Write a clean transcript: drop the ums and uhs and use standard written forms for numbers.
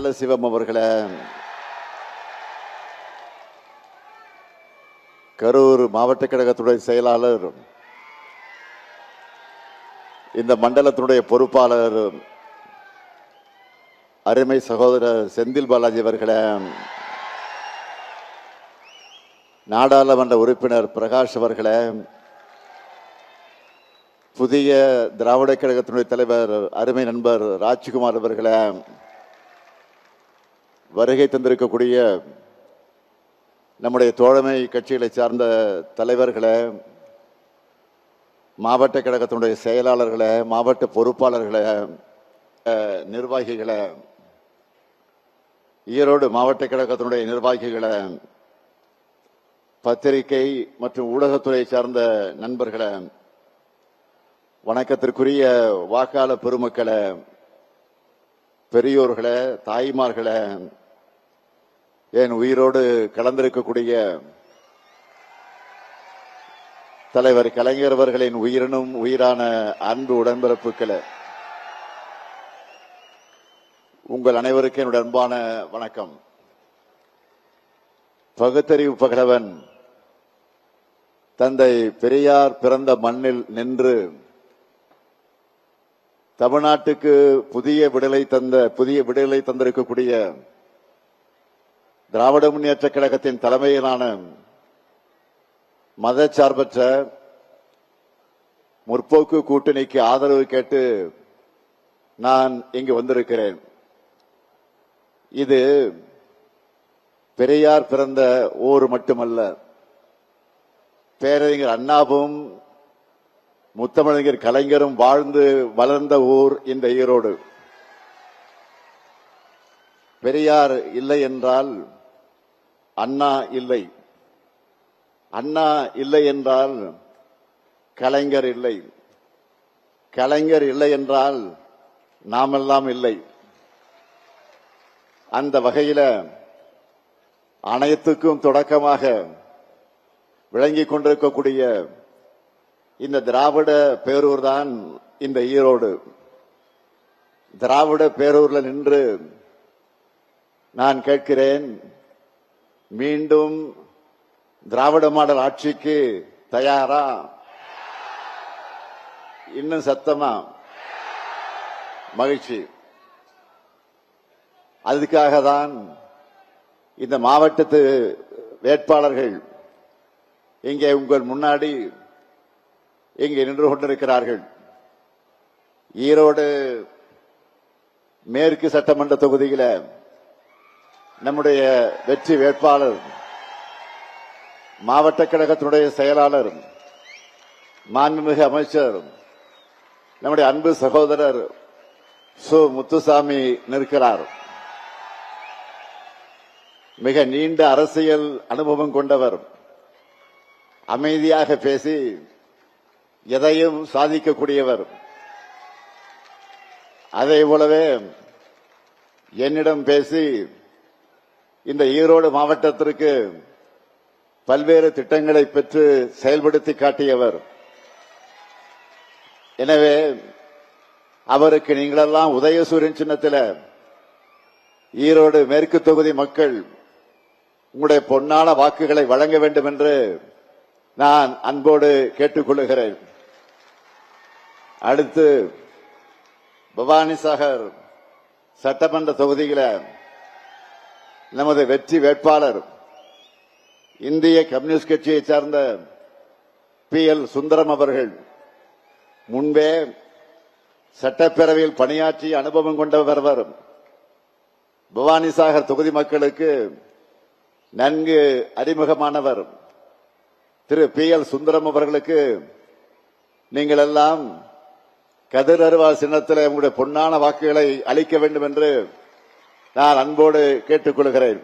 நல்ல சிவம் அவர்களே, கரூர் மாவட்ட கழகத்துடைய செயலாளர், இந்த மண்டலத்தினுடைய பொறுப்பாளர் அருமை சகோதரர் செந்தில் பாலாஜி அவர்களே, நாடாளுமன்ற உறுப்பினர் பிரகாஷ் அவர்களே, புதிய திராவிட கழகத்தினுடைய தலைவர் அருமை நண்பர் ராஜ்குமார் அவர்களே, வருகை தந்திருக்கக்கூடிய நம்முடைய தோழமை கட்சிகளை சார்ந்த தலைவர்களே, மாவட்ட கழகத்தினுடைய செயலாளர்களே, மாவட்ட பொறுப்பாளர்களே, நிர்வாகிகளே, ஈரோடு மாவட்ட கழகத்தினுடைய நிர்வாகிகளே, பத்திரிகை மற்றும் ஊடகத்துறை சார்ந்த நண்பர்களே, வணக்கத்திற்குரிய வாக்காளர் பெருமக்களே, பெரியோர்களே, தாய்மார்களே, என் உயிரோடு கலந்திருக்கக்கூடிய தலைவர் கலைஞர் அவர்களின் உயிரினும் உயிரான அன்பு உடன்பிறப்புகளே, உங்கள் அனைவருக்கும் என்னுடைய அன்பான வணக்கம். பகுத்தறிவு பகலவன் தந்தை பெரியார் பிறந்த மண்ணில் நின்று தமிழ்நாட்டுக்கு புதிய விடுதலை தந்திருக்கக்கூடிய திராவிட முன்னேற்ற கழகத்தின் தலைமையிலான மதச்சார்பற்ற முற்போக்கு கூட்டணிக்கு ஆதரவு கேட்டு நான் இங்கு வந்திருக்கிறேன். இது பெரியார் பிறந்த ஊர் மட்டுமல்ல, பேரறிஞர் அண்ணாவும் முத்தமிழறிஞர் கலைஞரும் வாழ்ந்து வளர்ந்த ஊர் இந்த ஈரோடு. பெரியார் இல்லை என்றால் அண்ணா இல்லை, அண்ணா இல்லை என்றால் கலைஞர் இல்லை, கலைஞர் இல்லை என்றால் நாமெல்லாம் இல்லை. அந்த வகையில அனைத்துக்கும் தொடக்கமாக விளங்கிக் கொண்டிருக்கக்கூடிய இந்த திராவிட பேரூர் தான் இந்த ஈரோடு. திராவிட பேரூர்ல நின்று நான் கேட்கிறேன், மீண்டும் திராவிட மாடல் ஆட்சிக்கு தயாரா? இன்னும் சத்தமா? மகிழ்ச்சி. அதுக்காக தான் இந்த மாவட்டத்து வேட்பாளர்கள் இங்கே உங்கள் முன்னாடி இங்கே நின்று கொண்டிருக்கிறார்கள். ஈரோடு மேற்கு சட்டமன்ற தொகுதியில நம்முடைய வெற்றி வேட்பாளர், மாவட்ட கழகத்தினுடைய செயலாளர், மாண்புமிகு அமைச்சர், நம்முடைய அன்பு சகோதரர் சு முத்துசாமி நிற்கிறார். மிக நீண்ட அரசியல் அனுபவம் கொண்டவர், அமைதியாக பேசி எதையும் சாதிக்கக்கூடியவர். அதே போலவே என்னிடம் பேசி இந்த ஈரோடு மாவட்டத்திற்கு பல்வேறு திட்டங்களை பெற்று செயல்படுத்தி காட்டியவர். எனவே அவருக்கு நீங்களெல்லாம் உதயசூரியன் சின்னத்தில் ஈரோடு மேற்கு தொகுதி மக்கள் உங்களுடைய பொன்னான வாக்குகளை வழங்க வேண்டும் என்று நான் அன்போடு கேட்டுக்கொள்கிறேன். அடுத்து பவானிசாகர் சட்டமன்ற தொகுதியில் நமது வெற்றி வேட்பாளர் இந்திய கம்யூனிஸ்ட் கட்சியை சார்ந்த PL சுந்தரம் அவர்கள் முன்பே சட்டப்பேரவையில் பணியாற்றி அனுபவம் கொண்டவர். பவானிசாகர் தொகுதி மக்களுக்கு நன்கு அறிமுகமானவர். திரு PL சுந்தரம் அவர்களுக்கு நீங்கள் எல்லாம் கதிர் அருவாள் சின்னத்தில் உங்களுடைய பொன்னான வாக்குகளை அளிக்க வேண்டும் என்று நான் அன்போடு கேட்டுக்கொள்கிறேன்.